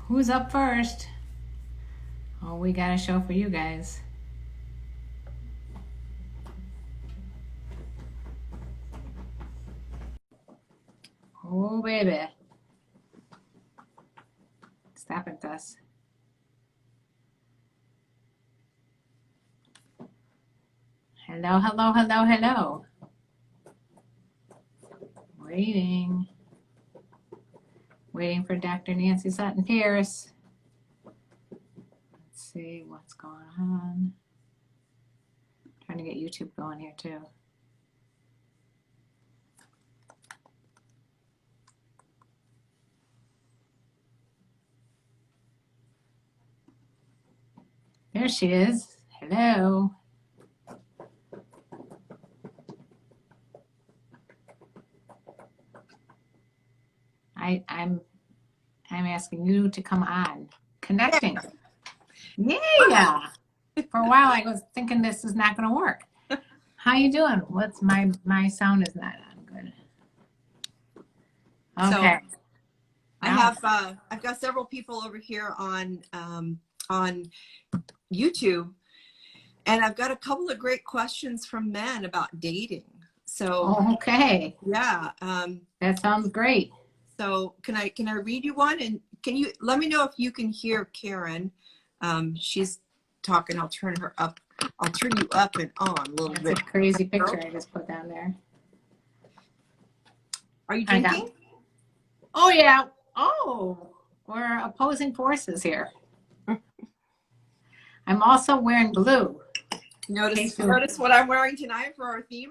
Who's up first? Oh, we got a show for you guys. Oh, baby. Stop it, Gus. Hello, hello, hello, hello. Waiting. Waiting for Dr. Nancy Sutton Pierce. Let's see what's going on. Trying to get YouTube going here too. There she is. Hello. I'm asking you to come on. Connecting. Yeah. For a while I was thinking this is not going to work. How you doing? What's my sound is not on good. Okay. So I've got several people over here on YouTube, and I've got a couple of great questions from men about dating. So okay. Yeah. That sounds great. So can I read you one, and can you let me know if you can hear Karen? She's talking. I'll turn her up. I'll turn you up and on a little bit. That's a crazy picture I just put down there. Are you drinking? Oh yeah. Oh, we're opposing forces here. I'm also wearing blue. Notice what I'm wearing tonight for our theme?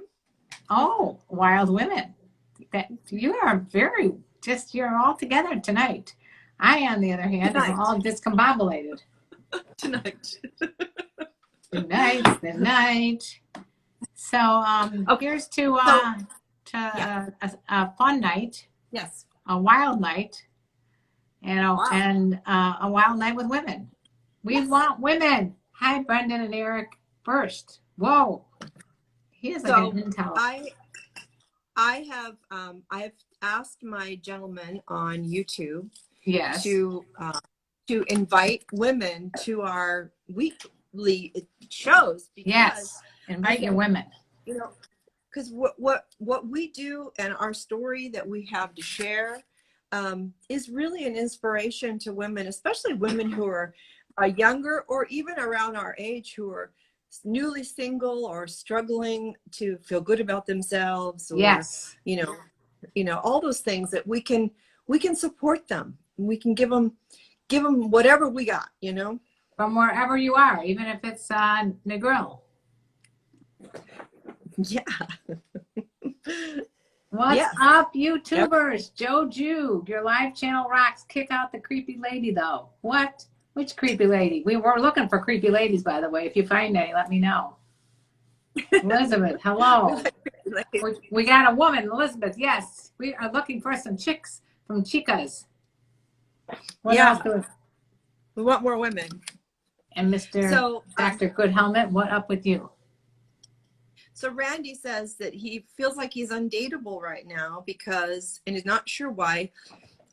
Oh, wild women. That you are you're all together tonight. I, on the other hand, am all discombobulated. Tonight. Tonight's the night. So here's to a fun night. Yes. A wild night. And a wild night with women. We want women. Hi, Brendan and Eric first. Whoa. He is like an intel. I have asked my gentleman on YouTube to invite women to our weekly shows. Because invite your women. You know, because what we do and our story that we have to share is really an inspiration to women, especially women who are younger or even around our age, who are newly single or struggling to feel good about themselves. Or, you know, all those things that we can support them. We can give them whatever we got, you know, from wherever you are, even if it's Negril. Yeah. What's up, YouTubers? Yep. Joe Jew, your live channel rocks. Kick out the creepy lady, though. What? Which creepy lady? We were looking for creepy ladies, by the way. If you find any, let me know. Elizabeth, hello. We got a woman, Elizabeth. Yes, we are looking for some chicks from Chicas. What else do we want more women. And Mr. Dr. Good Helmet, what up with you? So Randy says that he feels like he's undateable right now because, and he's not sure why,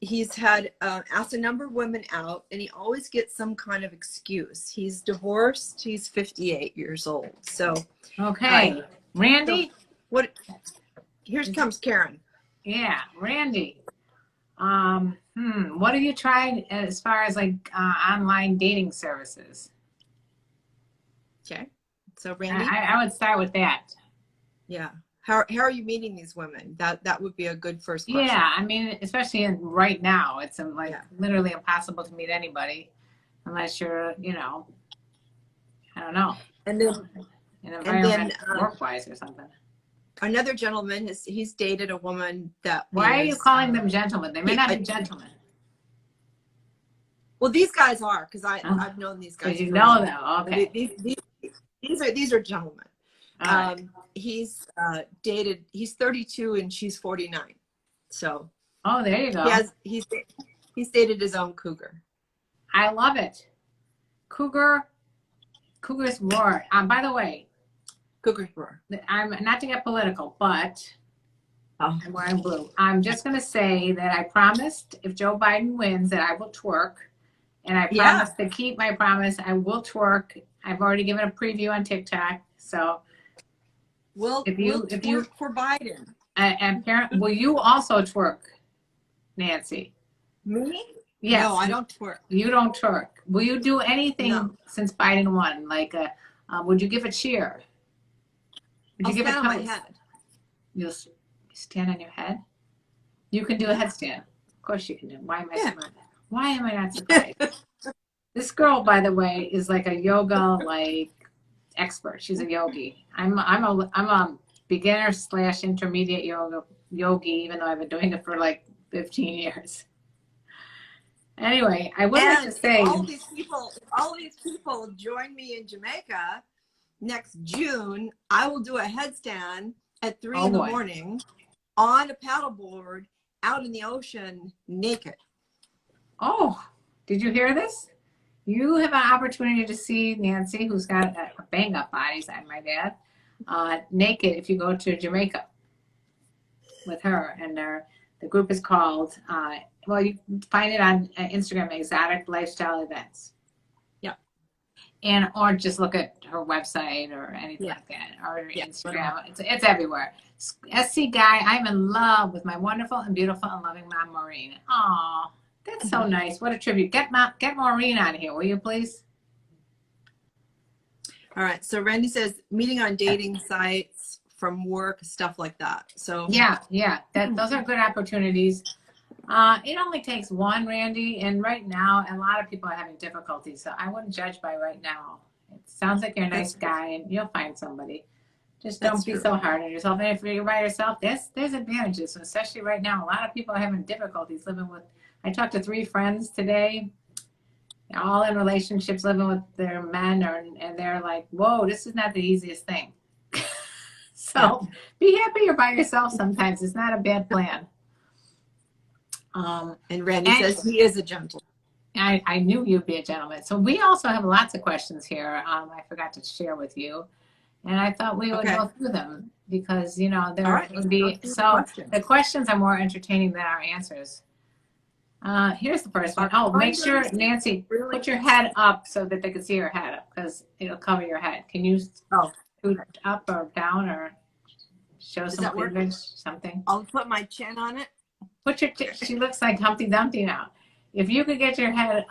he's had asked a number of women out and he always gets some kind of excuse. He's divorced. He's 58 years old. So, okay. Randy? So here comes Karen. Yeah, Randy. What have you tried as far as like online dating services? Okay. So Randy, I would start with that. Yeah. How are you meeting these women? That would be a good first question. Yeah, I mean, especially right now, it's literally impossible to meet anybody unless you're, you know, I don't know, and then an environment work-wise or something. Another gentleman he's dated a woman that. Why are you calling them gentlemen? They may not be gentlemen. Well, these guys are, because I've known these guys. You know them, okay. These are gentlemen. Right. He's dated. He's 32 and she's 49. So. Oh, there you go. He's dated his own cougar. I love it. Cougars roar. By the way, cougars roar. I'm not to get political, but I'm wearing blue. I'm just going to say that I promised if Joe Biden wins that I will twerk And I Yeah. promise to keep my promise. I will twerk. I've already given a preview on TikTok. So We'll twerk for Biden. And parent, will you also twerk, Nancy? Me? Yes. No, I don't twerk. You don't twerk. Will you do anything No. since Biden won? Like, would you give a cheer? Would I'll you give stand a on my toast? head. You'll stand on your head? You can do a headstand. Of course you can do. Why am I surprised? Why am I not surprised? This girl, by the way, is like a yoga expert. She's a yogi. I'm a beginner / intermediate yogi, even though I've been doing it for like 15 years. Anyway, I would like to say, if all these people join me in Jamaica next June, I will do a headstand at 3 in the morning on a paddleboard out in the ocean naked. Oh, did you hear this? You have an opportunity to see Nancy, who's got a bang up body, I might add, naked if you go to Jamaica with her. And the group is called, you find it on Instagram, Exotic Lifestyle Events. Yeah. Or just look at her website or anything like that, or Instagram. It's everywhere. SC Guy, I'm in love with my wonderful and beautiful and loving mom, Maureen. Aw, that's so nice. What a tribute. Get Maureen on here, will you please? All right. So Randy says meeting on dating sites, from work, stuff like that. So yeah, those are good opportunities. It only takes one, Randy, and right now a lot of people are having difficulties, so I wouldn't judge by right now. It sounds like you're a nice guy and you'll find somebody. Just don't be so hard on yourself. And if you're by yourself, there's advantages, especially right now. A lot of people are having difficulties living with. I talked to 3 friends today, all in relationships, living with their men, and they're like, whoa, this is not the easiest thing. So be happy you're by yourself sometimes. It's not a bad plan. And Randy says he is a gentleman. I knew you'd be a gentleman. So we also have lots of questions here. I forgot to share with you. And I thought we would go through them because, there would be, the questions are more entertaining than our answers. Here's the first one. Oh, make sure, Nancy, put your head up so that they can see your head up because it'll cover your head. Can you scoot up or down or show some cleavage, something? I'll put my chin on it. She looks like Humpty Dumpty now. If you could get your head,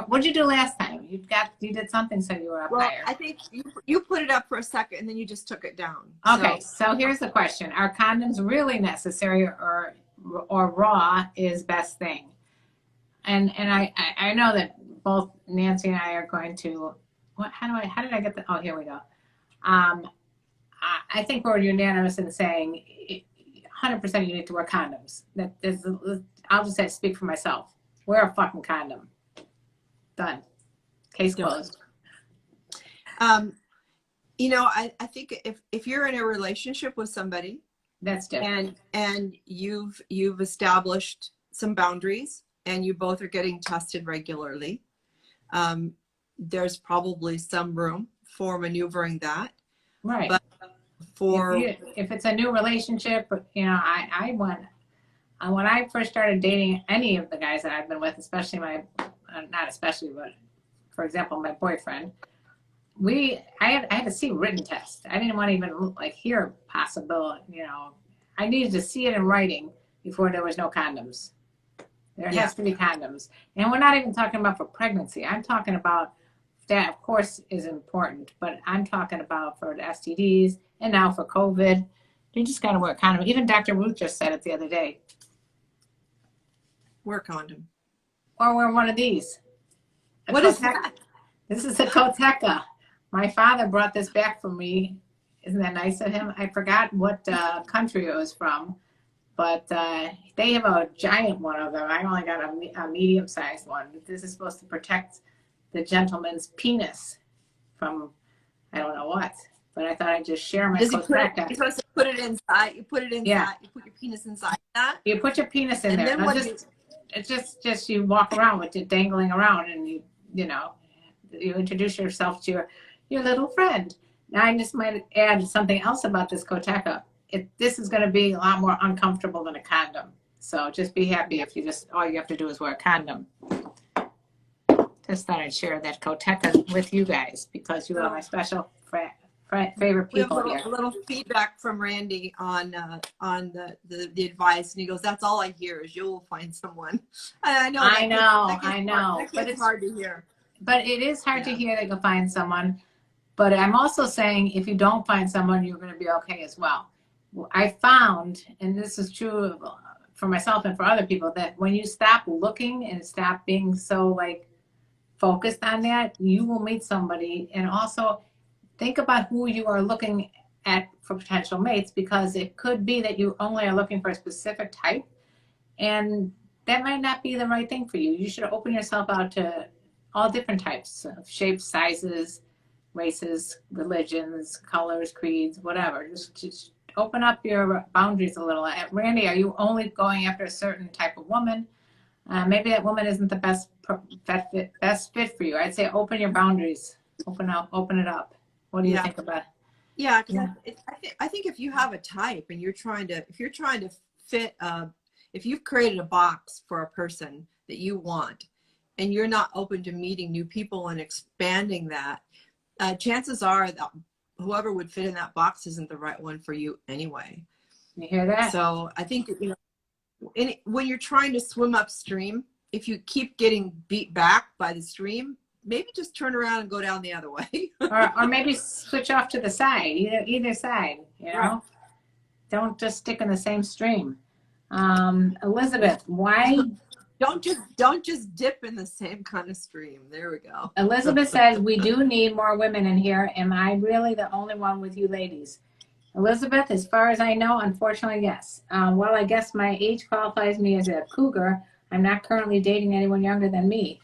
what'd you do last time? You did something so you were up higher. I think you put it up for a second and then you just took it down. Okay, so here's the question: are condoms really necessary, or raw is best thing? And I know that both Nancy and I are going to. How did I get the? Oh, here we go. I think we're unanimous in saying 100% you need to wear condoms. I'll just speak for myself. Wear a fucking condom. Done. Case closed. I think if you're in a relationship with somebody, that's different. And you've established some boundaries and you both are getting tested regularly, there's probably some room for maneuvering that. Right. But if it's a new relationship, I went. When I first started dating any of the guys that I've been with, especially but for example, my boyfriend, I had to see a written test. I didn't want to even hear possibility. I needed to see it in writing before there was no condoms. There has to be condoms, and we're not even talking about for pregnancy. I'm talking about that, of course, is important, but I'm talking about for the STDs and now for COVID. You just got to wear a condom. Even Dr. Ruth just said it the other day. Wear a condom. Or wear one of these. What is that? This is a Kotecha. My father brought this back for me. Isn't that nice of him? I forgot what country it was from, but they have a giant one of them. I only got a medium-sized one. This is supposed to protect the gentleman's penis from I don't know what. But I thought I'd just share my Kotecha. You're supposed to put it inside. You put it inside. Yeah. You put your penis inside that. You put your penis in there. It's just you walk around with it dangling around, and you introduce yourself to your little friend. Now I just might add something else about this Kotecha. This is going to be a lot more uncomfortable than a condom. So just be happy if all you have to do is wear a condom. Just thought I'd share that Kotecha with you guys because you are my special favorite We have people here. a little feedback from Randy on the advice, and he goes, "That's all I hear is you'll find someone." I know. I know. But it's hard to hear. But it is hard to hear that you'll find someone. But I'm also saying if you don't find someone, you're going to be okay as well. I found, and this is true for myself and for other people, that when you stop looking and stop being so like focused on that, you will meet somebody. And also think about who you are looking at for potential mates, because it could be that you only are looking for a specific type, and that might not be the right thing for you. You should open yourself out to all different types of shapes, sizes, races, religions, colors, creeds, whatever. Just open up your boundaries a little. Randy, are you only going after a certain type of woman? Maybe that woman isn't the best fit for you. I'd say open your boundaries. Open it up. What do you think about it? Yeah, because I think if you have a type and you're trying to fit, if you've created a box for a person that you want, and you're not open to meeting new people and expanding that, chances are that whoever would fit in that box isn't the right one for you anyway. You hear that? So I think, when you're trying to swim upstream, if you keep getting beat back by the stream, maybe just turn around and go down the other way. or maybe switch off to the side, either side, Right. Don't just stick in the same stream. Elizabeth, why? Don't just dip in the same kind of stream. There we go. Elizabeth says, we do need more women in here. Am I really the only one with you ladies? Elizabeth, as far as I know, unfortunately, yes. Well, I guess my age qualifies me as a cougar. I'm not currently dating anyone younger than me.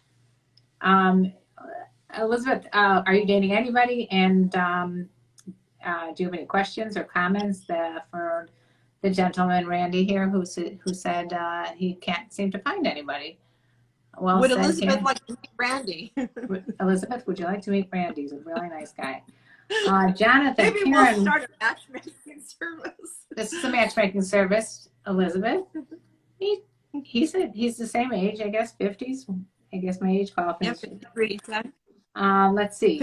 Elizabeth, are you dating anybody? And do you have any questions or comments for the gentleman, Randy, here, who said he can't seem to find anybody? Well, would Elizabeth like to meet Randy? Elizabeth, would you like to meet Randy? He's a really nice guy. Jonathan, maybe Karen, we'll start a matchmaking service. This is a matchmaking service, Elizabeth. He said he's the same age, I guess, 50s. I guess my age qualifies. Yep, let's see.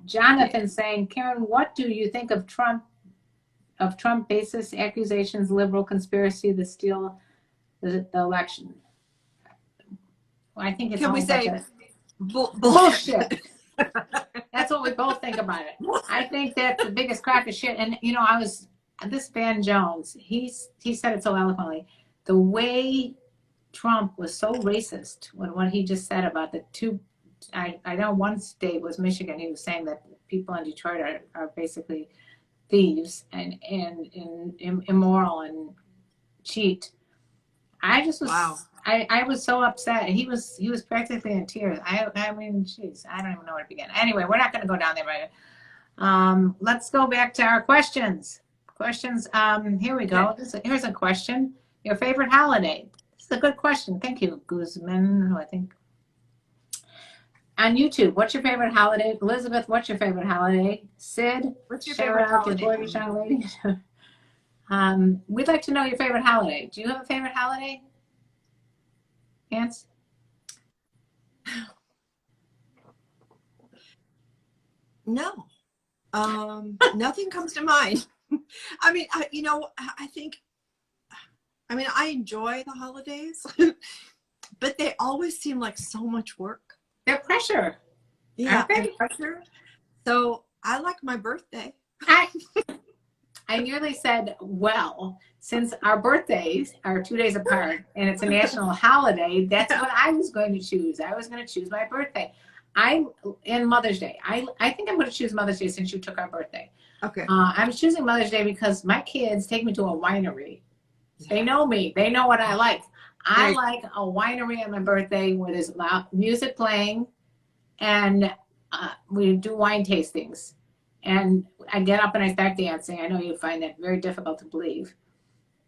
Jonathan saying, Karen, what do you think of Trump basis accusations, liberal conspiracy to steal the election? Well, I think it's Can we say bullshit. That's what we both think about it. I think that's the biggest crack of shit. And this Van Jones, he said it so eloquently. The way Trump was so racist when what he just said about the two, I know one state was Michigan. He was saying that people in Detroit are basically thieves and immoral and cheat. I just was, wow. I was so upset. He was practically in tears. I mean, geez, I don't even know where to begin. Anyway, we're not going to go down there right now. Let's go back to our questions. Here we go. Here's a question. Your favorite holiday? This is a good question. Thank you, Guzman, who I think. On YouTube, what's your favorite holiday? Elizabeth, what's your favorite holiday? Sid, what's your favorite holiday? Gorgeous young lady. We'd like to know your favorite holiday. Do you have a favorite holiday? Yes. No. Nothing comes to mind. I mean, I enjoy the holidays, but they always seem like so much work. They're pressure. Yeah, pressure. So I like my birthday. I nearly said, well, since our birthdays are 2 days apart and it's a national holiday, that's what I was going to choose. I was going to choose my birthday. And Mother's Day. I think I'm going to choose Mother's Day since you took our birthday. Okay. I'm choosing Mother's Day because my kids take me to a winery. They know me. They know what I like. I like a winery on my birthday where there's loud music playing and we do wine tastings. And I get up and I start dancing. I know you find that very difficult to believe.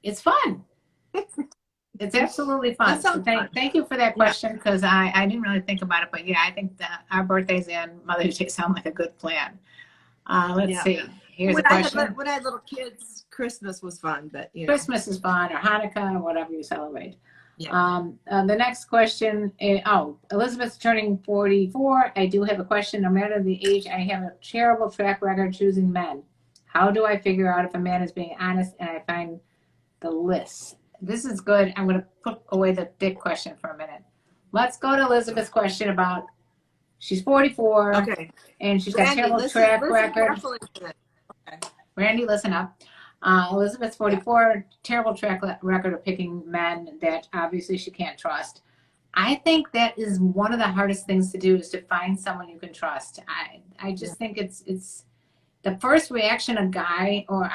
It's fun. It's absolutely fun. So thank you for that question because I didn't really think about it. But yeah, I think that our birthdays and Mother's Day sound like a good plan. Let's see. Here's a question. When I had little kids, Christmas was fun. But Christmas is fun, or Hanukkah, or whatever you celebrate. The next question, Elizabeth's turning 44. I do have a question. No matter the age, I have a terrible track record choosing men. How do I figure out if a man is being honest and I find the list? This is good. I'm going to put away the dick question for a minute. Let's go to Elizabeth's question about she's 44 and she's got a terrible track record. Okay. Randy, listen up. Elizabeth's 44, terrible track record of picking men that obviously she can't trust. I think that is one of the hardest things to do, is to find someone you can trust. I just think it's the first reaction a guy, or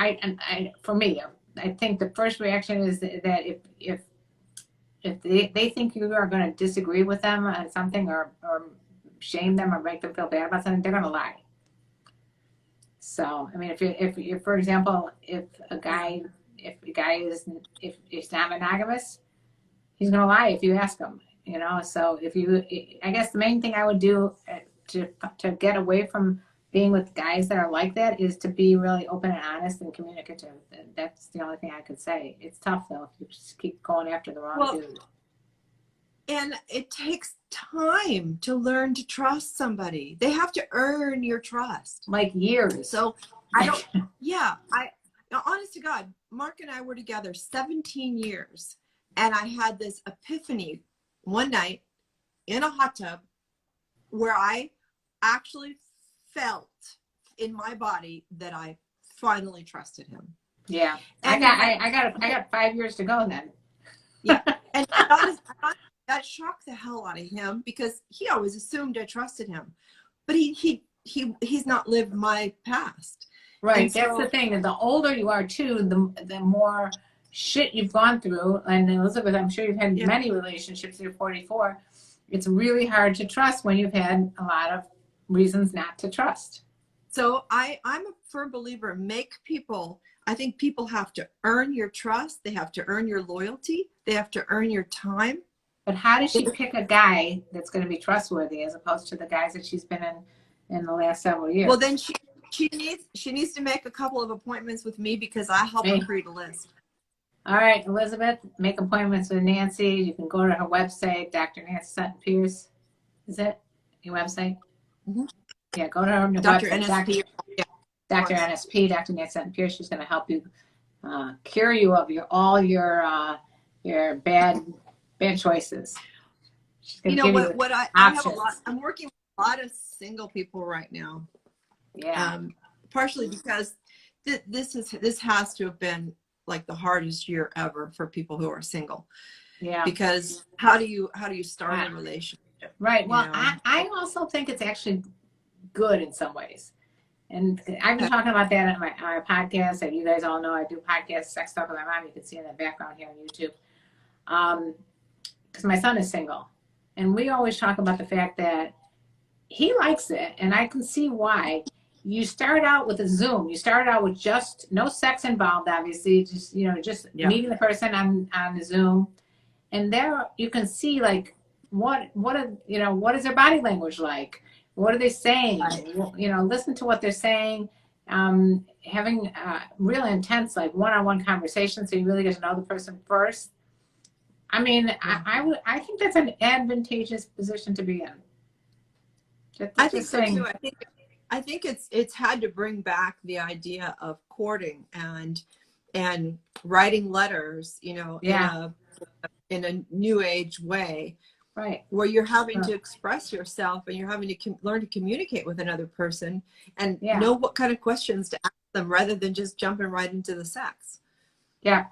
for me, I think the first reaction is that if they think you are going to disagree with them on something, or shame them or make them feel bad about something, they're going to lie. So, I mean, if for example, if a guy is not monogamous, he's going to lie if you ask him, you know. So I guess the main thing I would do to get away from being with guys that are like that is to be really open and honest and communicative. And that's the only thing I could say. It's tough though, if you just keep going after the wrong dude. And it takes time to learn to trust somebody. They have to earn your trust. Like years. So honest to God, Mark and I were together 17 years. And I had this epiphany one night in a hot tub where I actually felt in my body that I finally trusted him. Yeah. And I got 5 years to go then. Yeah. And that shocked the hell out of him, because he always assumed I trusted him, but he's not lived my past. Right. That's the thing. And the older you are too, the more shit you've gone through. And Elizabeth, I'm sure you've had many relationships. You're 44. It's really hard to trust when you've had a lot of reasons not to trust. So I'm a firm believer. I think people have to earn your trust. They have to earn your loyalty. They have to earn your time. But how does she pick a guy that's going to be trustworthy as opposed to the guys that she's been in the last several years? Well, then she needs to make a couple of appointments with me, because I help her create a list. All right, Elizabeth, make appointments with Nancy. You can go to her website, Dr. Nancy Sutton Pierce. Is that your website? Mm-hmm. Yeah, go to her Dr. website. NSP. Dr. NSP, Dr. Nancy Sutton Pierce. She's going to help you cure you of all your bad choices. You know what I have a lot. I'm working with a lot of single people right now. Yeah. Partially because this has to have been like the hardest year ever for people who are single. Yeah. Because how do you start a relationship? Right. Well, I also think it's actually good in some ways. And I've been talking about that on my podcast. And you guys all know I do podcasts, Sex Talk with My Mom. You can see in the background here on YouTube. Because my son is single. And we always talk about the fact that he likes it. And I can see why. You start out with a Zoom. You start out with just no sex involved, obviously. Just, meeting the person on the Zoom. And there you can see like what is their body language like? What are they saying? Listen to what they're saying. Having really intense, like one-on-one conversations, so you really get to know the person first. I mean, I think that's an advantageous position to be in. I think so too. I think it's had to bring back the idea of courting and writing letters, in a new age way. Right. Where you're having to express yourself, and you're having to learn to communicate with another person and know what kind of questions to ask them, rather than just jumping right into the sex. Yeah.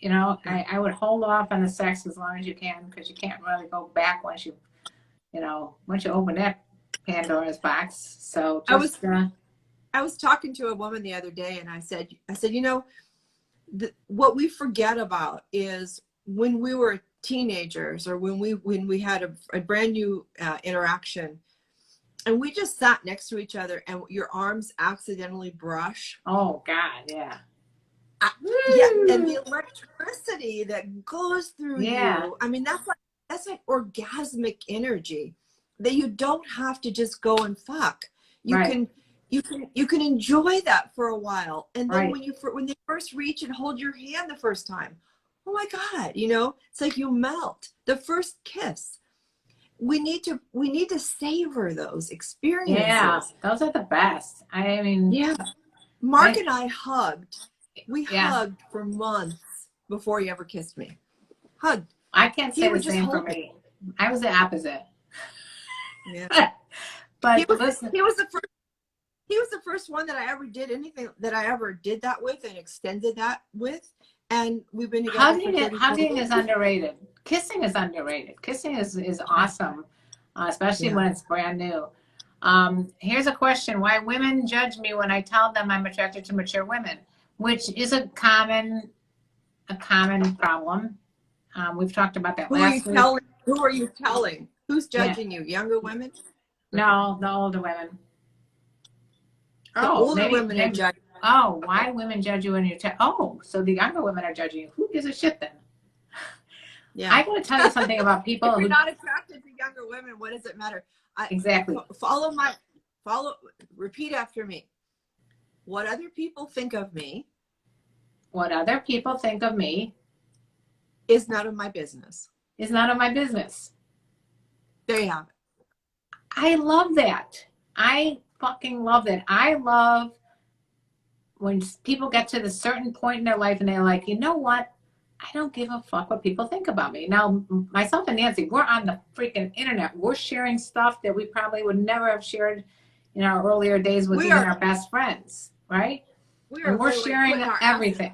I would hold off on the sex as long as you can, because you can't really go back once you open that Pandora's box. So just, I was talking to a woman the other day, and I said, what we forget about is when we were teenagers, or when we had a brand new interaction, and we just sat next to each other, and your arms accidentally brush. Oh God, yeah. And the electricity that goes through you. I mean, that's like orgasmic energy that you don't have to just go and fuck. You can enjoy that for a while, and then when they first reach and hold your hand the first time, oh my God, you know, it's like you melt. The first kiss. We need to savor those experiences. Yeah, those are the best. I mean, Yeah. Mark and I hugged. We hugged for months before he ever kissed me. Hugged. I can't He say the would just same for hold me. I was the opposite. Yeah. But listen, he was the first. He was the first one that I ever did anything that I ever did that with and extended that with. And we've been together for 34 hugging years. is underrated. Kissing is underrated. Kissing is awesome, especially when it's brand new. Here's a question: why women judge me when I tell them I'm attracted to mature women, which is a common problem. We've talked about that last week. Who are you telling? Who's judging you? Younger women? No, the older women. The older women are judging. Oh, why do women judge you when you're so the younger women are judging you. Who gives a shit then? Yeah. I gotta tell you something about people if you're not attracted to younger women, what does it matter? Exactly. Repeat after me. What other people think of me. What other people think of me. Is none of my business. Is none of my business. There you have it. I love that. I fucking love that. I love when people get to the certain point in their life and they're like, you know what? I don't give a fuck what people think about me. Now, myself and Nancy, we're on the freaking internet. We're sharing stuff that we probably would never have shared in our earlier days with even our best friends, right? We're sharing everything.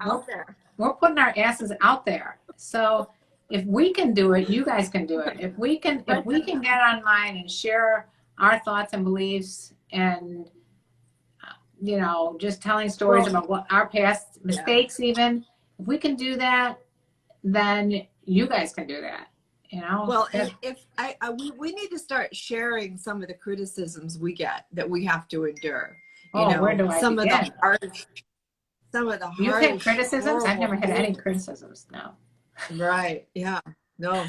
We're putting our asses out there. So if we can do it, you guys can do it. If we can get online and share our thoughts and beliefs and you know, just telling stories about what our past mistakes even, if we can do that, then you guys can do that, you know? Well, and if we need to start sharing some of the criticisms we get that we have to endure. Where do I begin? Some of the harsh. You've had criticisms? I've never had any criticisms, no. Right, yeah, no.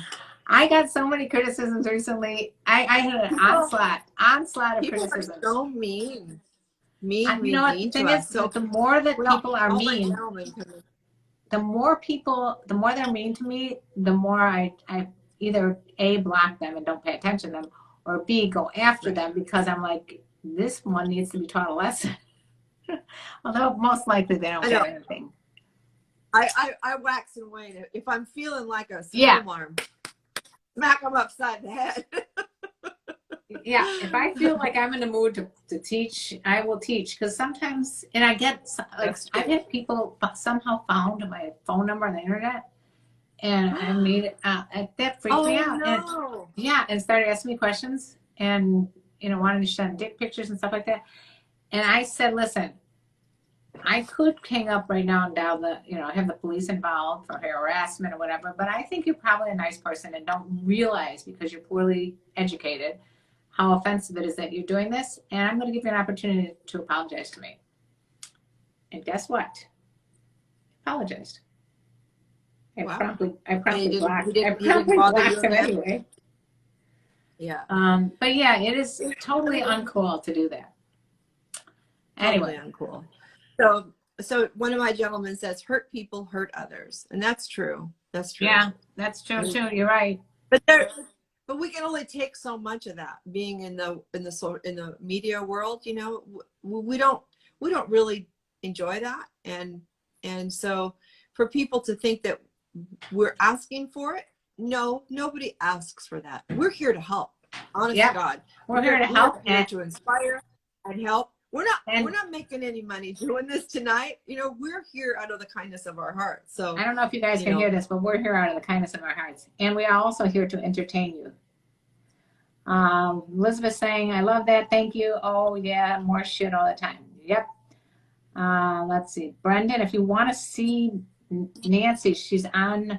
I got so many criticisms recently. I had an onslaught of criticisms. People are so mean. You know what the thing is? So the more that people are mean, the more they're mean to me, the more I either A, block them and don't pay attention to them, or B, go after them because I'm like, this one needs to be taught a lesson. Although most likely they don't get anything. I wax and wane. If I'm feeling like a smoke alarm, smack them upside the head. Yeah, if I feel like I'm in the mood to teach, I will teach. Because sometimes, and I get, like, I've had people somehow found my phone number on the internet. And I made that freaked me out. No. And started asking me questions and, you know, wanted to send dick pictures and stuff like that. And I said, listen, I could hang up right now and dial have the police involved for harassment or whatever. But I think you're probably a nice person and don't realize because you're poorly educated how offensive it is that you're doing this, and I'm going to give you an opportunity to apologize to me. And guess what? I apologized. I promptly blocked him anyway. Yeah. But yeah, it is totally uncool to do that. Anyway. Totally uncool. So one of my gentlemen says, hurt people hurt others. And that's true. That's true. Yeah, that's true too. You're right. But we can only take so much of that. Being in the media world, you know, we don't really enjoy that, and so for people to think that we're asking for it, no, nobody asks for that. We're here to help. Honest to God, we're here to help, we're here to inspire and help. We're not making any money doing this tonight. You know, we're here out of the kindness of our hearts. So I don't know if you guys can hear this, but we're here out of the kindness of our hearts. And we are also here to entertain you. Elizabeth saying, I love that. Thank you. Oh yeah, more shit all the time. Yep. Let's see. Brendan, if you want to see Nancy, she's on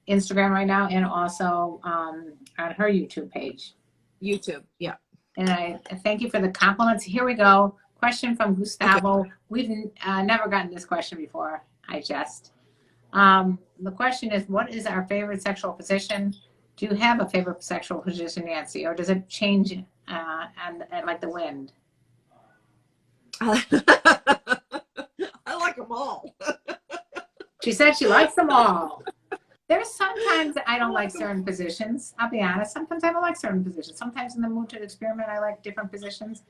Instagram right now and also on her YouTube page. YouTube, yeah. And I thank you for the compliments. Here we go. Question from Gustavo. Okay. We've never gotten this question before. The question is, what is our favorite sexual position? Do you have a favorite sexual position, Nancy, or does it change and like the wind? I like them all. She said she likes them all. like certain positions. I'll be honest. Sometimes I don't like certain positions. Sometimes in the mood to experiment, I like different positions.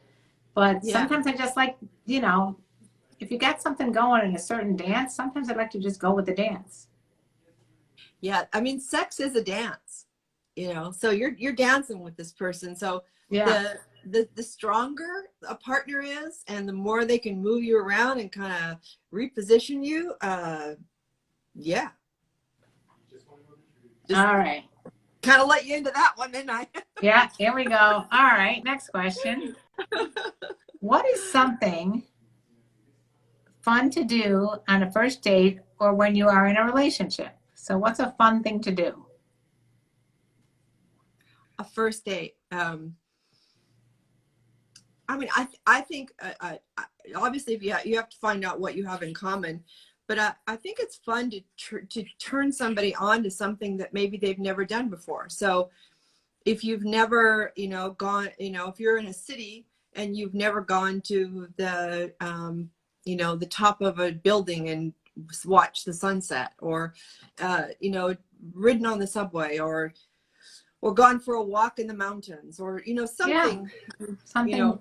But Yeah. sometimes I just like, you know, if you got something going in a certain dance, sometimes I like to just go with the dance. Yeah, I mean, sex is a dance, you know. So you're dancing with this person. So Yeah. the stronger a partner is, and the more they can move you around and kind of reposition you, yeah. Just All right. kind of let you into that one, didn't I? Yeah, here we go. All right, next question. What is something fun to do on a first date or when you are in a relationship? So what's a fun thing to do? A first date. I mean, I think obviously if you have to find out what you have in common, but I think it's fun to turn somebody on to something that maybe they've never done before. So if you've never, you know, gone, you know, if you're in a city and you've never gone to the, you know, the top of a building and watch the sunset, or, you know, ridden on the subway, or gone for a walk in the mountains, or, you know, something, Something you know,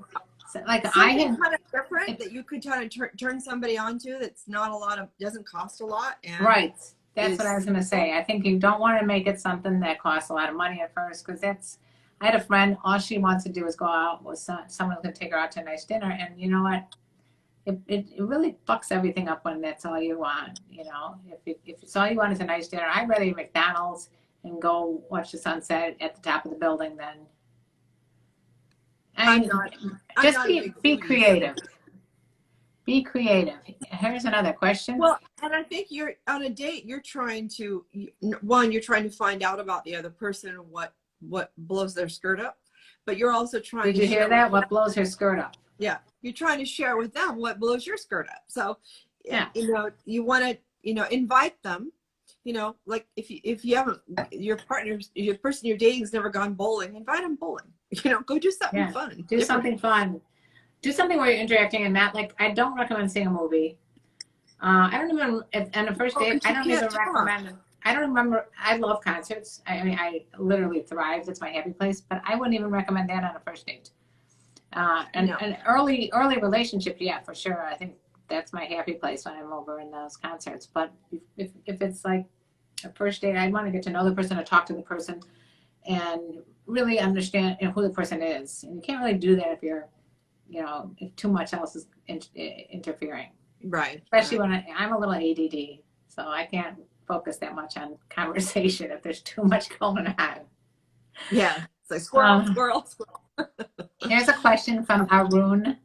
like I something had. kind of different that you could kind of turn somebody onto, that's not a lot of, doesn't cost a lot, and Right. That's what I was is, going to say. I think you don't want to make it something that costs a lot of money at first, because that's. I had a friend. All she wants to do is go out with someone who can take her out to a nice dinner, and you know what? It really fucks everything up when that's all you want. You know, if it's all you want is a nice dinner, I'd rather eat McDonald's and go watch the sunset at the top of the building than. I'm I I'm just not a big be foodie, creative. Be creative. Here's another question. well, and I think you're on a date, you're trying to, one, you're trying to find out about the other person and what blows their skirt up, but you're also trying Did to you hear share that? with them, What blows her skirt up? yeah, you're trying to share with them what blows your skirt up. So, Yeah. you know, you want to, you know, invite them, you know, like if you haven't, your person you're dating has never gone bowling, invite them bowling, you know, go do something Yeah. fun. Do different. something fun. Do something where you're interacting and not like, I don't recommend seeing a movie. I don't even, on a first Oh, date, 'cause I you don't can't even talk. recommend, I don't remember, I love concerts. I mean, I literally thrive. It's my happy place, but I wouldn't even recommend that on a first date. And No. an early relationship, yeah, for sure. I think that's my happy place when I'm over in those concerts. But if it's like a first date, I want to get to know the person, to talk to the person, and really understand, you know, who the person is. And you can't really do that if you're, you know, if too much else is interfering. Right. Especially Right. when I'm a little ADD, so I can't focus that much on conversation if there's too much going on. Yeah. It's like squirrel, squirrel, squirrel. Here's a question from Arun.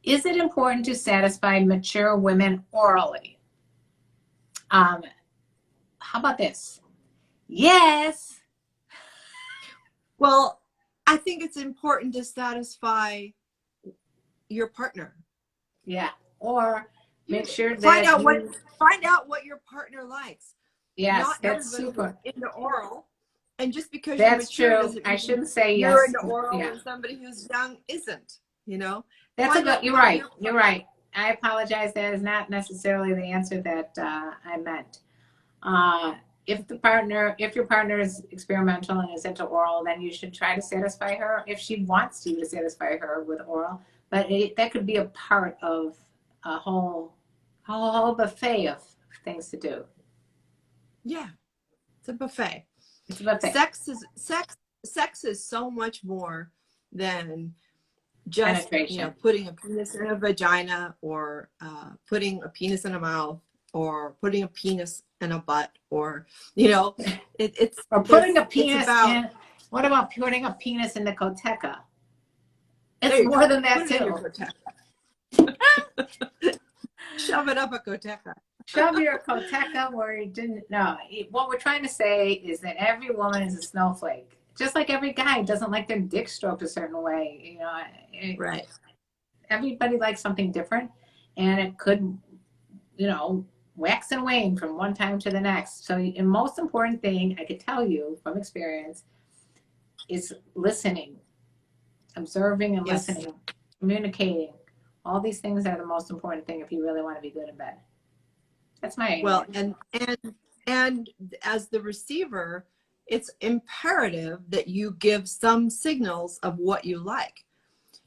Is it important to satisfy mature women orally? How about this? Yes. Well, I think it's important to satisfy your partner. Yeah. Or make sure Find that out you, what your partner likes. yes, Not that's everybody super. is into oral, and just because you're That's mature true. doesn't I mean shouldn't say you're yes. into oral Yeah. and somebody who's young isn't. You know. That's a Find good, out you're what right. your You're right. I apologize. That is not necessarily the answer that I meant. If your partner is experimental and is into oral, then you should try to satisfy her if she wants you to satisfy her with oral. But that could be a part of a whole buffet of things to do. Yeah, it's a buffet. It's a buffet. Sex is so much more than just, you know, Penetration. putting a penis in a vagina, or putting a penis in a mouth, or putting a penis in a butt, or, you know, Or putting a it's penis about, in. What about putting a penis in the coteca? there It's you more go. than that Put it in your too. coteca. Shove it up a coteca. Shove your coteca where you didn't know. What we're trying to say is that every woman is a snowflake. Just like every guy doesn't like their dick stroked a certain way. You know, Right. everybody likes something different, and it could, you know, wax and wane from one time to the next. So the most important thing I could tell you from experience is listening, observing and Yes. listening, communicating. All these things are the most important thing if you really want to be good in bed. That's my Well, opinion. and as the receiver, it's imperative that you give some signals of what you like.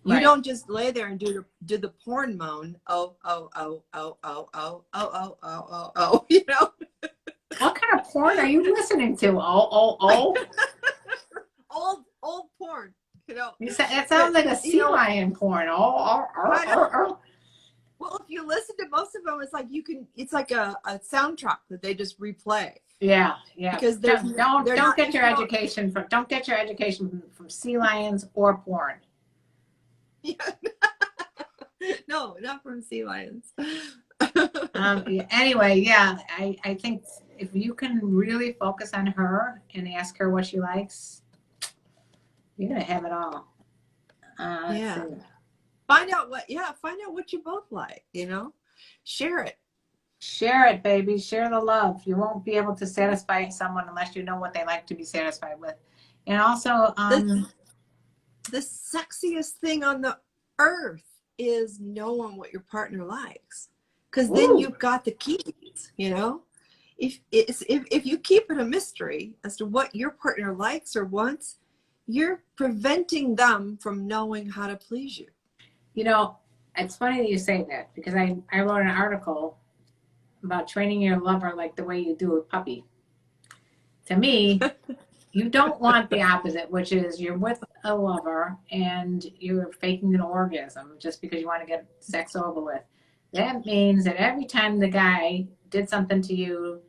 You Right. don't just lay there and do the porn moan. Oh, oh, oh, oh, oh, oh, oh, oh, oh, oh, oh, you know? What kind of porn are you listening to? Old porn, you know? It sounds like a sea lion porn. Well, if you listen to most of them, it's like it's like a soundtrack that they just replay. Yeah. Because don't get your education from sea lions or porn. Yeah. No, not from sea lions. Anyway, yeah, I think if you can really focus on her and ask her what she likes, you're gonna have it all. Yeah. Find out what you both like, you know? Share it. Share it, baby. Share the love. You won't be able to satisfy someone unless you know what they like to be satisfied with. And also, the sexiest thing on the earth is knowing what your partner likes, because then you've got the keys, you know? If you keep it a mystery as to what your partner likes or wants, you're preventing them from knowing how to please you. You know, it's funny that you say that, because I wrote an article about training your lover like the way you do a puppy. To me, you don't want the opposite, which is you're with a lover and you're faking an orgasm just because you want to get sex over with. That means that every time the guy did something to you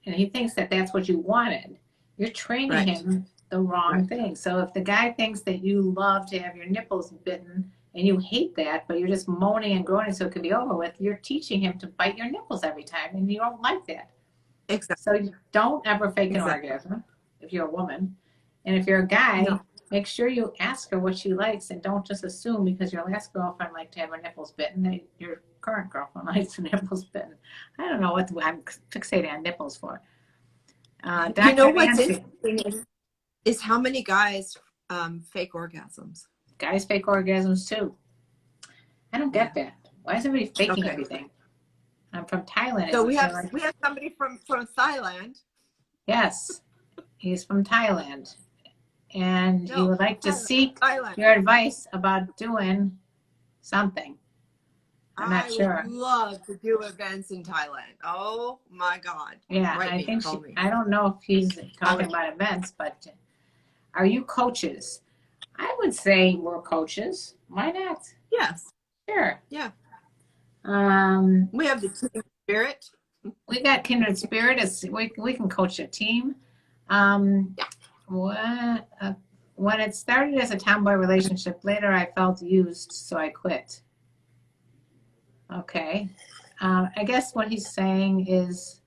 and he thinks that that's what you wanted, you're training him the wrong thing. So if the guy thinks that you love to have your nipples bitten and you hate that, but you're just moaning and groaning so it can be over with, you're teaching him to bite your nipples every time, and you don't like that. Exactly. So you don't ever fake an orgasm if you're a woman. And if you're a guy, make sure you ask her what she likes, and don't just assume because your last girlfriend liked to have her nipples bitten that your current girlfriend likes her nipples bitten. I don't know what I'm fixated on nipples for. You know what's interesting is how many guys fake orgasms. Guys fake orgasms too. I don't get that. Why is everybody faking everything? I'm from Thailand. So we have somebody from Thailand. Yes, he's from Thailand, and he would like to seek your advice about doing something. I'm not sure. I would love to do events in Thailand. Oh my God! Yeah, I don't know if he's talking about events, but are you coaches? I would say we're coaches. Why not? Yes. Sure. Yeah. We have the team spirit. We got kindred spirit. We can coach a team. When it started as a tomboy relationship, later I felt used, so I quit. Okay. I guess what he's saying is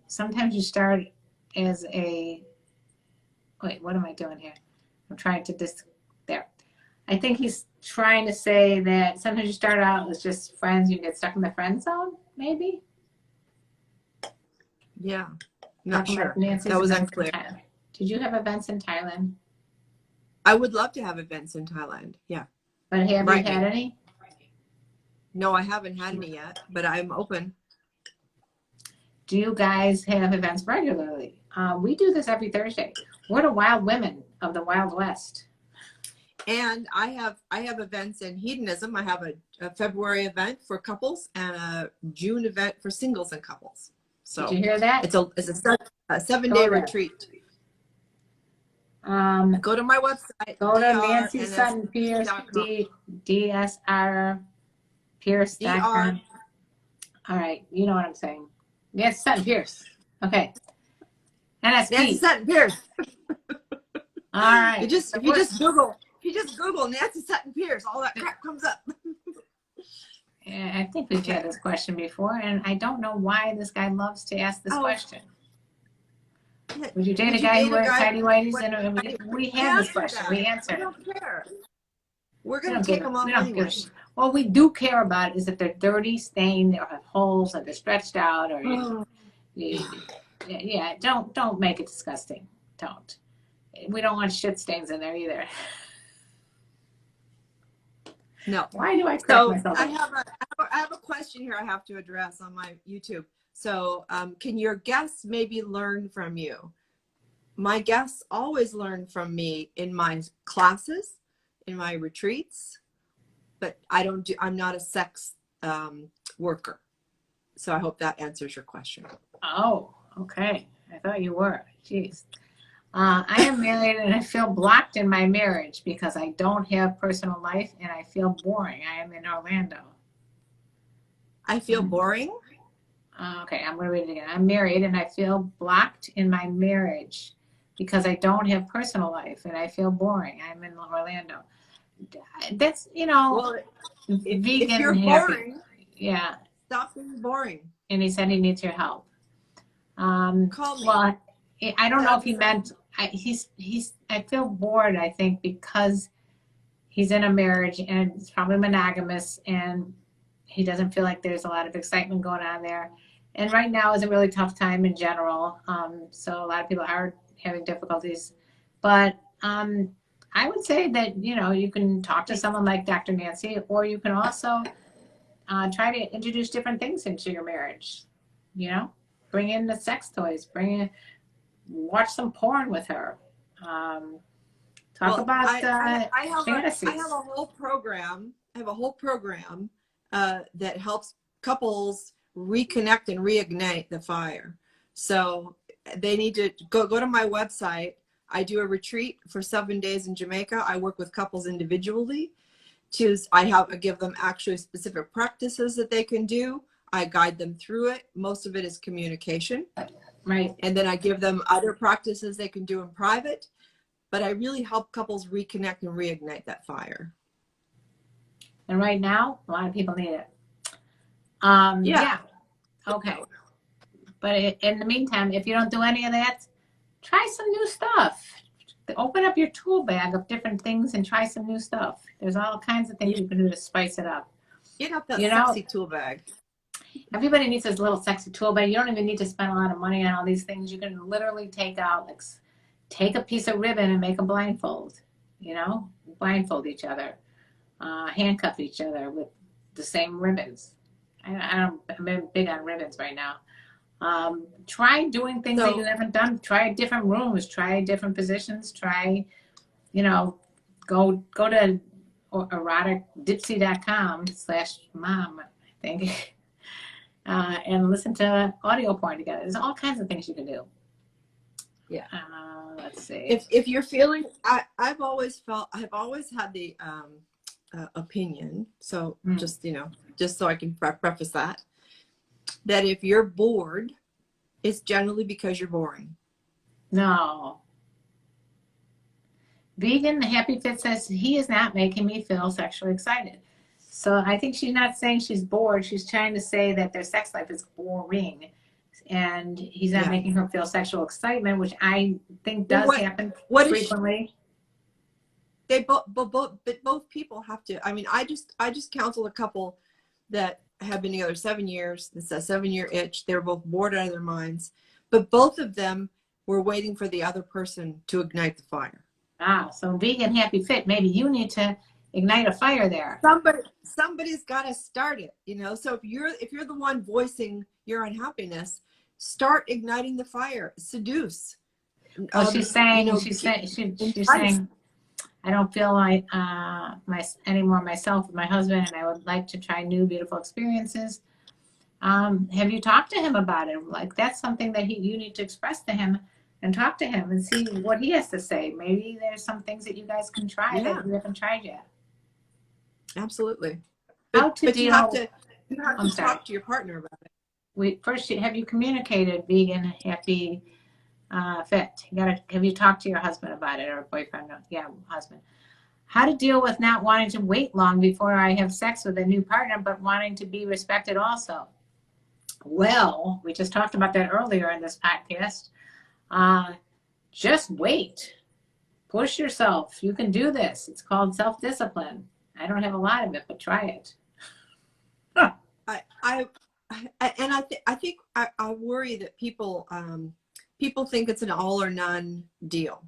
sometimes you start as a... Wait, what am I doing here? I'm trying to there. I think he's trying to say that sometimes you start out as just friends, you get stuck in the friend zone, maybe? Yeah. Not sure. That was unclear. Did you have events in Thailand? I would love to have events in Thailand. Yeah. But have you had any? No, I haven't had any yet, but I'm open. Do you guys have events regularly? We do this every Thursday. We're the wild women of the Wild West. And I have events in hedonism. I have a February event for couples and a June event for singles and couples. So did you hear that? It's a 7-day retreat. Go to my website. Go to Nancy Sutton Pierce, DSR Pierce.com. All right, you know what I'm saying. Nancy Sutton Pierce. Okay. NSP. Nancy Sutton Pierce. All right. If you just Google Nancy Sutton Pierce, all that crap comes up. Yeah, I think we've had this question before, and I don't know why this guy loves to ask this question. Would you date a guy who wears tidy whities? We had this question. We answered. We don't care. We're going to take them off anyway. What we do care about is if they're dirty, stained, or have holes, or they're stretched out, or don't make it disgusting. Don't. We don't want shit stains in there either. No. Why do I correct myself? I have a question here I have to address on my YouTube. So can your guests maybe learn from you? My guests always learn from me in my classes, in my retreats, but I'm not a sex worker. So I hope that answers your question. Oh, okay. I thought you were. Jeez. I am married and I feel blocked in my marriage because I don't have personal life and I feel boring. I am in Orlando. I feel boring. Okay, I'm going to read it again. I'm married and I feel blocked in my marriage because I don't have personal life and I feel boring. I'm in Orlando. That's, Well, if vegan you're happy. boring, Yeah. stop being boring. And he said he needs your help. Call me. Well, I don't know if he meant, I feel bored, I think, because he's in a marriage and it's probably monogamous and he doesn't feel like there's a lot of excitement going on there. And right now is a really tough time in general. So a lot of people are having difficulties. But I would say that, you can talk to someone like Dr. Nancy, or you can also try to introduce different things into your marriage. Bring in the sex toys, watch some porn with her. Talk about fantasies. I have a whole program. I have a whole program that helps couples reconnect and reignite the fire. So they need to go to my website. I do a retreat for 7 days in Jamaica. I work with couples individually. I give them actually specific practices that they can do. I guide them through it. Most of it is communication. Right. And then I give them other practices they can do in private. But I really help couples reconnect and reignite that fire. And right now, a lot of people need it. Yeah. Okay. But in the meantime, if you don't do any of that, try some new stuff. Open up your tool bag of different things and try some new stuff. There's all kinds of things you can do to spice it up. Get up that sexy tool bag. Everybody needs this little sexy tool bag. You don't even need to spend a lot of money on all these things. You can literally take a piece of ribbon and make a blindfold. Blindfold each other, handcuff each other with the same ribbons. I'm big on ribbons right now. Try doing things that you haven't done. Try different rooms. Try different positions. Try, go to eroticdipsy.com/mom, I think, and listen to audio porn together. There's all kinds of things you can do. Yeah. Let's see. If you're feeling, I've always had the opinion. So just so I can preface that if you're bored, it's generally because you're boring. No. Vegan Happy Fit says he is not making me feel sexually excited. So I think she's not saying she's bored. She's trying to say that their sex life is boring. And he's not making her feel sexual excitement, which I think does happen frequently. But both people have to. I mean, I just counsel a couple that have been together 7 years. It's a 7-year itch. They were both bored out of their minds, but both of them were waiting for the other person to ignite the fire. So Vegan Happy Fit, maybe you need to ignite a fire there. Somebody's got to start it, So if you're the one voicing your unhappiness, start igniting the fire. Seduce. Well, she's saying I don't feel like anymore myself with my husband, and I would like to try new beautiful experiences. Have you talked to him about it? Like, that's something that you need to express to him and talk to him and see what he has to say. Maybe there's some things that you guys can try that you haven't tried yet. Absolutely. You have to talk to your partner about it. First, have you communicated Vegan Happy Fit? Have you talked to your husband about it, or boyfriend? Yeah, husband. How to deal with not wanting to wait long before I have sex with a new partner, but wanting to be respected also. Well, we just talked about that earlier in this podcast. Just wait. Push yourself. You can do this. It's called self-discipline. I don't have a lot of it, but try it. I worry that people think it's an all or none deal.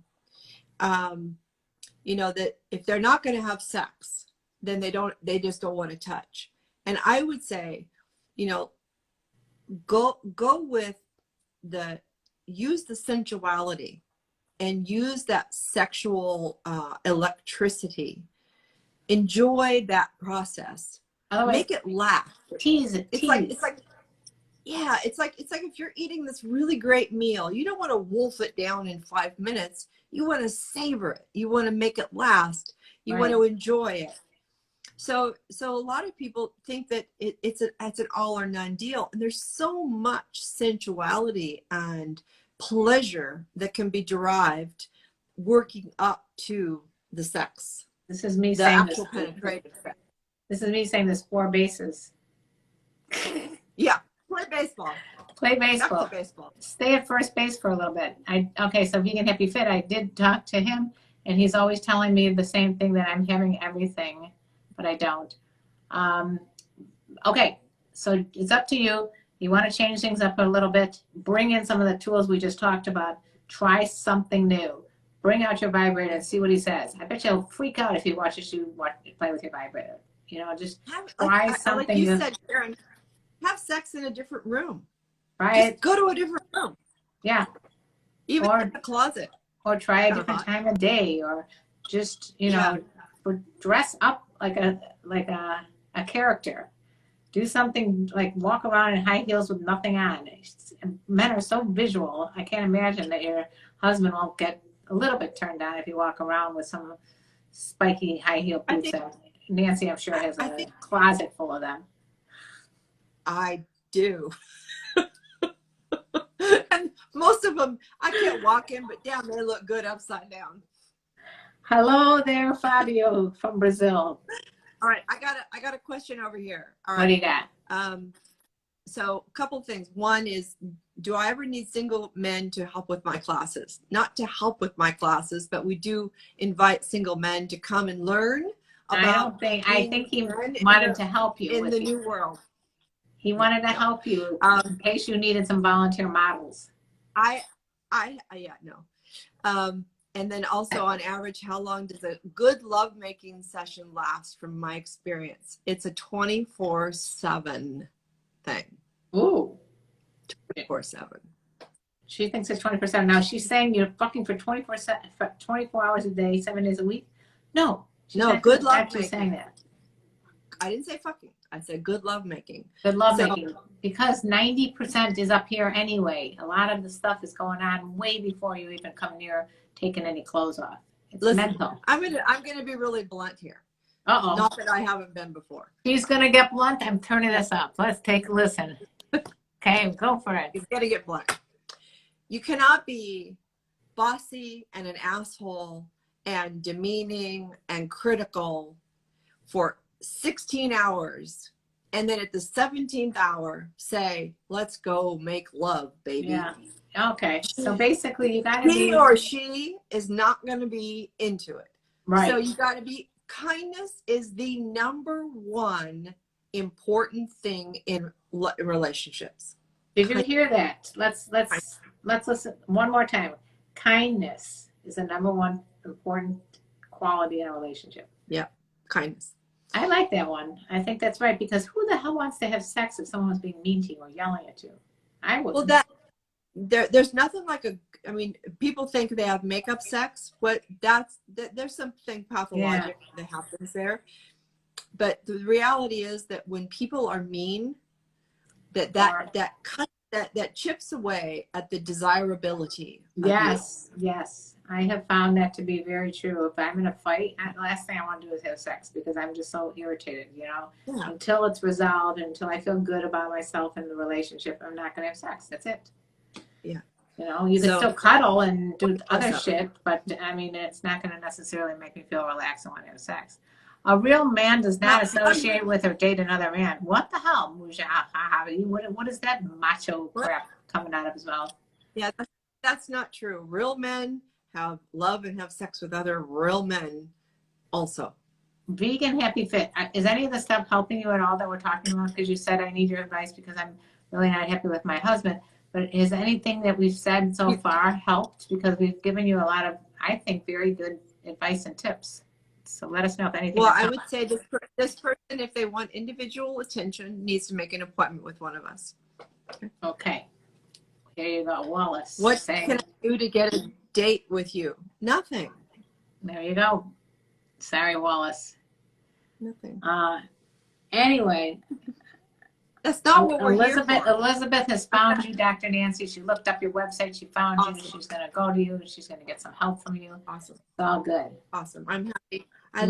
That if they're not going to have sex, then they just don't want to touch. And I would say, go with use the sensuality and use that sexual electricity. Enjoy that process. Otherwise, make it laugh. Tease it. It's like yeah, it's like if you're eating this really great meal, you don't want to wolf it down in 5 minutes. You want to savor it. You want to make it last. You want to enjoy it. So a lot of people think that it's an all or none deal. And there's so much sensuality and pleasure that can be derived working up to the sex. This is me The saying actual penetrative sex. This is me saying there's 4 bases. Yeah, play baseball. Play baseball. Back to baseball. Stay at first base for a little bit. Okay, so Vegan Happy Fit, I did talk to him, and he's always telling me the same thing, that I'm having everything, but I don't. Okay, so it's up to you. You want to change things up a little bit. Bring in some of the tools we just talked about. Try something new. Bring out your vibrator and see what he says. I bet you'll freak out if he watches you play with your vibrator. You know, just try something. Like you said, Karen, have sex in a different room. Right. Just go to a different room. Yeah. Even in the closet. Or try a different time of day, or just, you know, dress up like a character. Do something like walk around in high heels with nothing on. Men are so visual. I can't imagine that your husband won't get a little bit turned on if you walk around with some spiky high heel boots. Nancy, I'm sure, has a closet full of them. I do. And most of them, I can't walk in, but damn, they look good upside down. Hello there, Fabio from Brazil. All right, I got a question over here. All right. What do you got? So a couple of things. One is, do I ever need single men to help with my classes? Not to help with my classes, but we do invite single men to come and learn about. I think he wanted to help you in the new world. He wanted to help you in case you needed some volunteer models. Yeah, no. And then also, on average, how long does a good lovemaking session last? From my experience, it's a 24/7 thing. Ooh. 24/7. She thinks it's 20%. Now she's saying you're fucking for 24 hours a day, 7 days a week. No. No, good lovemaking. She's saying that. I didn't say fucking. I said good lovemaking. Good lovemaking. Because 90% is up here anyway. A lot of the stuff is going on way before you even come near taking any clothes off. It's mental. I'm gonna be really blunt here. Uh-oh. Not that I haven't been before. She's gonna get blunt. I'm turning this up. Let's take a listen. Okay, go for it. You've got to get blunt. You cannot be bossy and an asshole and demeaning and critical for 16 hours, and then at the 17th hour say, let's go make love, baby. Yeah. Okay. So basically, you got to he or she is not going to be into it. Right. So you got to be. Kindness is the #1 important thing in relationships. Did you hear that? Let's listen one more time. Kindness is the #1 important quality in a relationship. Yeah, kindness. I like that one. I think that's right, because who the hell wants to have sex if someone's being mean to you or yelling at you? I would. Well, there's nothing like I mean, people think they have makeup sex, but there's something pathologic that happens there. But the reality is that when people are mean, that chips away at the desirability. Yes. I have found that to be very true. If I'm in a fight, the last thing I want to do is have sex, because I'm just so irritated, you know. Yeah. Until it's resolved, until I feel good about myself and the relationship, I'm not going to have sex. That's it. Yeah. You know, you can still cuddle and do other shit, but I mean, it's not going to necessarily make me feel relaxed and want to have sex. A real man does not associate with or date another man. What the hell, Muja? What is that macho crap coming out of his mouth? Yeah, that's not true. Real men have love and have sex with other real men also. Vegan Happy Fit. Is any of the stuff helping you at all that we're talking about? Because you said I need your advice because I'm really not happy with my husband. But is anything that we've said so far helped? Because we've given you a lot of, I think, very good advice and tips. So let us know if anything. Well, I would say this person, if they want individual attention, needs to make an appointment with one of us. Okay. Here you go, Wallace. What can I do to get a date with you? Nothing. There you go. Sorry, Wallace. Nothing. Anyway, that's not what we're here for. Elizabeth has found you, Dr. Nancy. She looked up your website. She found Awesome. you. She's going to go to you. She's going to get some help from you. Awesome. It's all good. Awesome. I'm happy. I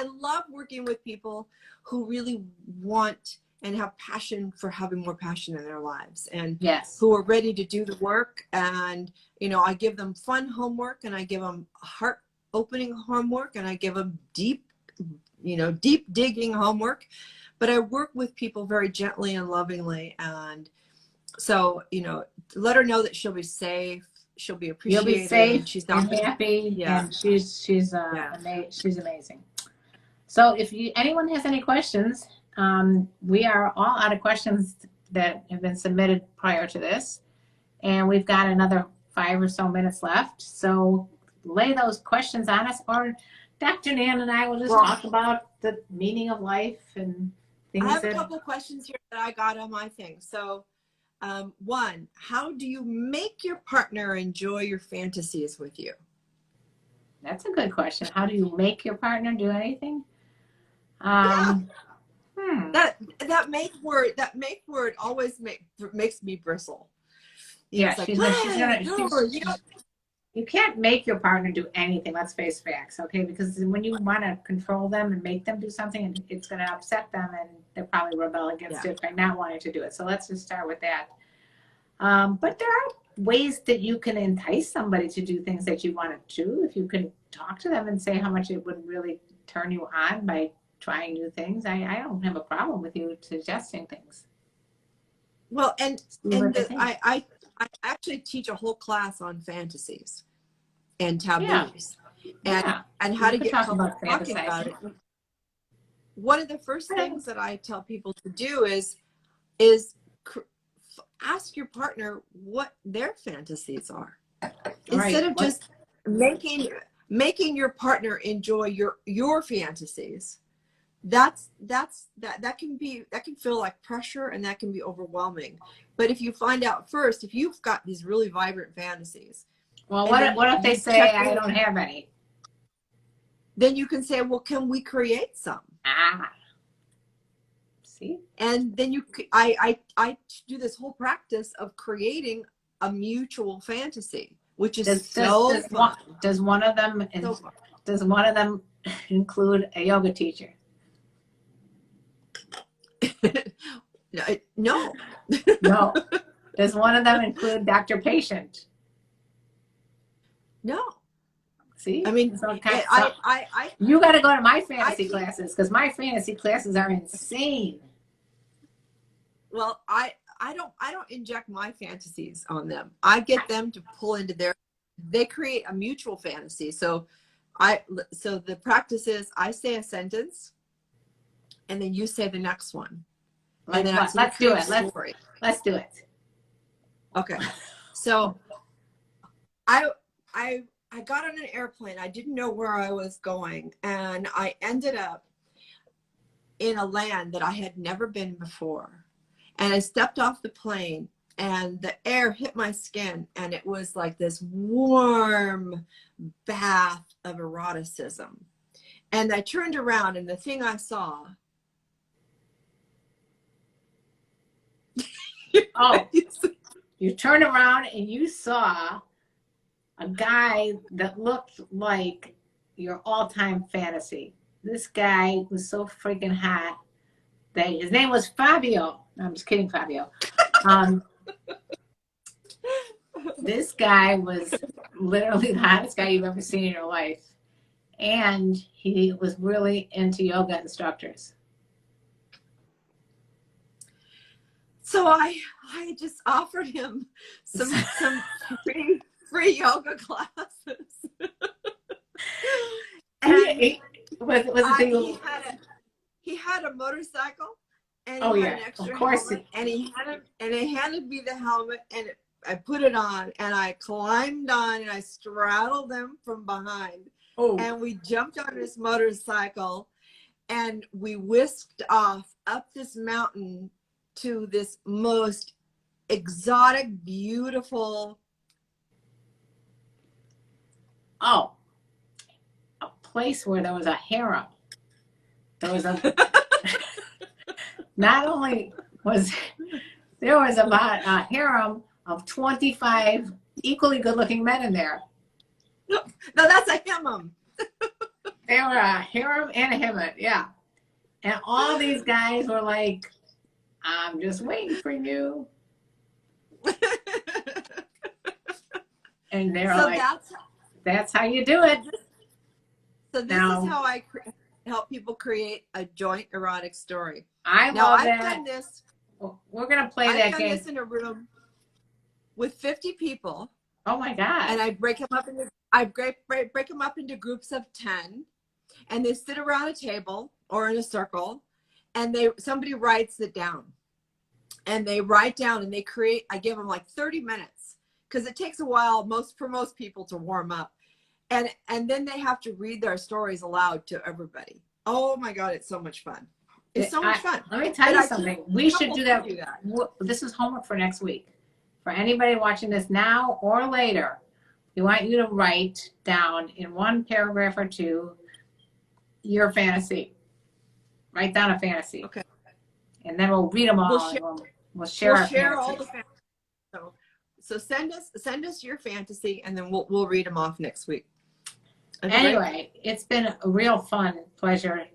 love working with people who really want and have passion for having more passion in their lives, and yes, who are ready to do the work. And I give them fun homework, and I give them heart opening homework, and I give them deep digging homework. But I work with people very gently and lovingly, and so let her know that she'll be safe, she'll be appreciated. You'll be safe. She's not happy. Yeah. And she's amazing. So if anyone has any questions, we are all out of questions that have been submitted prior to this, and we've got another 5 or so minutes left. So lay those questions on us, or Dr. Nan and I will just talk about the meaning of life and things. I have a couple of questions here that I got on my thing. So one, how do you make your partner enjoy your fantasies with you? That's a good question. How do you make your partner do anything? That make word always makes me bristle. Yeah, you can't make your partner do anything. Let's face facts, okay? Because when you want to control them and make them do something, it's going to upset them, and they'll probably rebel against it by not wanting to do it. So let's just start with that. But there are ways that you can entice somebody to do things that you want to do. If you can talk to them and say how much it would really turn you on by trying new things, I don't have a problem with you suggesting things. Well, I actually teach a whole class on fantasies and taboos and how to get comfortable talking about it. One of the first things that I tell people to do is ask your partner what their fantasies are. Instead of just making your partner enjoy your fantasies. That can feel like pressure, and that can be overwhelming. But if you find out first, if you've got these really vibrant fantasies, well, what if they say I don't have any? Then you can say, well, can we create some? See? And then I do this whole practice of creating a mutual fantasy, which is fun. Does one of them include a yoga teacher? No. No. Does one of them include Dr. Patient? No. See? I mean, you got to go to my fantasy classes, because my fantasy classes are insane. Well, I don't inject my fantasies on them. I get them to pull into they create a mutual fantasy. So the practice is I say a sentence, and then you say the next one. And then let's do it. Let's do it. Okay. So I got on an airplane. I didn't know where I was going, and I ended up in a land that I had never been before. And I stepped off the plane, and the air hit my skin, and it was like this warm bath of eroticism. And I turned around, and the thing I saw. Oh, you turned around and you saw a guy that looked like your all-time fantasy. This guy was so freaking hot that his name was Fabio. I'm just kidding, Fabio. This guy was literally the hottest guy you've ever seen in your life. And he was really into yoga instructors. So I just offered him some free yoga classes. And he had a motorcycle, and he had an extra helmet, and he handed me the helmet, and I put it on, and I climbed on, and I straddled him from behind, and we jumped on his motorcycle, and we whisked off up this mountain to this most exotic, beautiful. Oh, a place where there was a harem. There was a, not only was, there was about a harem of 25 equally good-looking men in there. No, that's a himum. They were a harem and a himmet, yeah. And all these guys were like, I'm just waiting for you. And they're So like, that's how you do it. So this Now, is how I help people create a joint erotic story. I Now, love I've that. done this. We're going to play I've that done game. this in a room with 50 people. Oh my God. And I break them up into break them up into groups of 10, and they sit around a table or in a circle, and somebody writes it down. And they write down and they create. I give them like 30 minutes because it takes a while for most people to warm up. And then they have to read their stories aloud to everybody. Oh my God, it's so much fun. It's so much fun. Let me tell you something. We should do that. This is homework for next week. For anybody watching this now or later, we want you to write down in one paragraph or two your fantasy. Write down a fantasy. Okay. And then we'll read them all. We'll share all the fantasies. So send us your fantasy, and then we'll read them off next week. Anyway, it's been a real fun pleasure.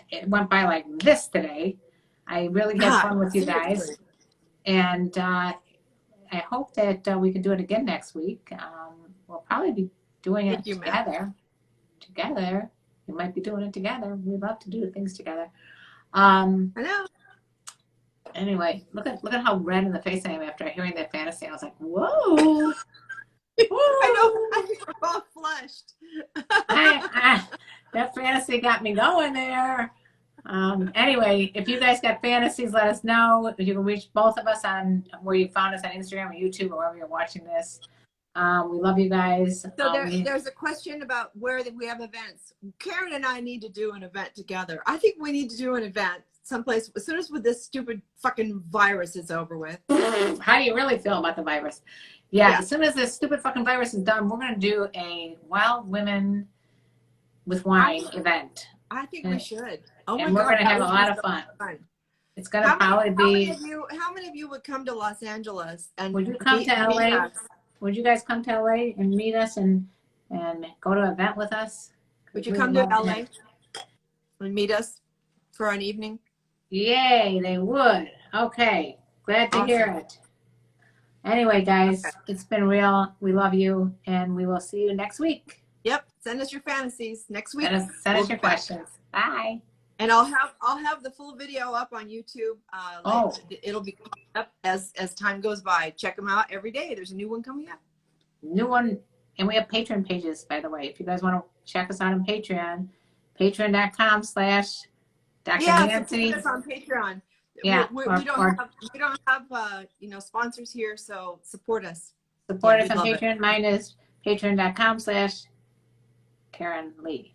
It went by like this today. I really had fun with you guys. And I hope that we can do it again next week. We'll probably be doing it together. Together. We might be doing it together. We love to do things together. I know. Anyway, look at how red in the face I am after hearing that fantasy. I was like, whoa. I know. I think we're all flushed. That fantasy got me going there. Anyway, if you guys got fantasies, let us know. You can reach both of us on where you found us on Instagram or YouTube or wherever you're watching this. We love you guys. So there's a question about where we have events. Karen and I need to do an event together. I think we need to do an event someplace as soon as this stupid fucking virus is over with. How do you really feel about the virus? Yeah, as soon as this stupid fucking virus is done, we're going to do a Wild Women with Wine event. I think we should. Oh my and we're God, going to have a lot of fun. It's going to probably be... How many of you would come to Los Angeles? And would you come to LA? Would you guys come to LA and meet us and go to an event with us? Would you come to LA and meet us for an evening? Yay, they would. Okay, glad to hear it. Anyway, guys, it's been real. We love you, and we will see you next week. Yep, send us your fantasies next week. Send us your questions. Bye. And I'll have the full video up on YouTube. It'll be up as time goes by. Check them out every day. There's a new one coming up. New one, and we have Patreon pages, by the way. If you guys want to check us out on Patreon, patreon.com/Dr. Nancy. Yeah, on Patreon. Yeah, we don't have sponsors here, so support us. Support us on Patreon. Mine is patreon.com/Karenlee.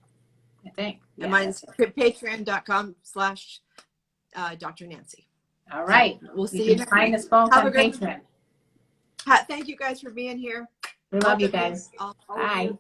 I think. And mine's patreon.com/Dr. Nancy. All right. So we'll see you next week. Find us both on Patreon. Thank you guys for being here. We love you guys. Bye.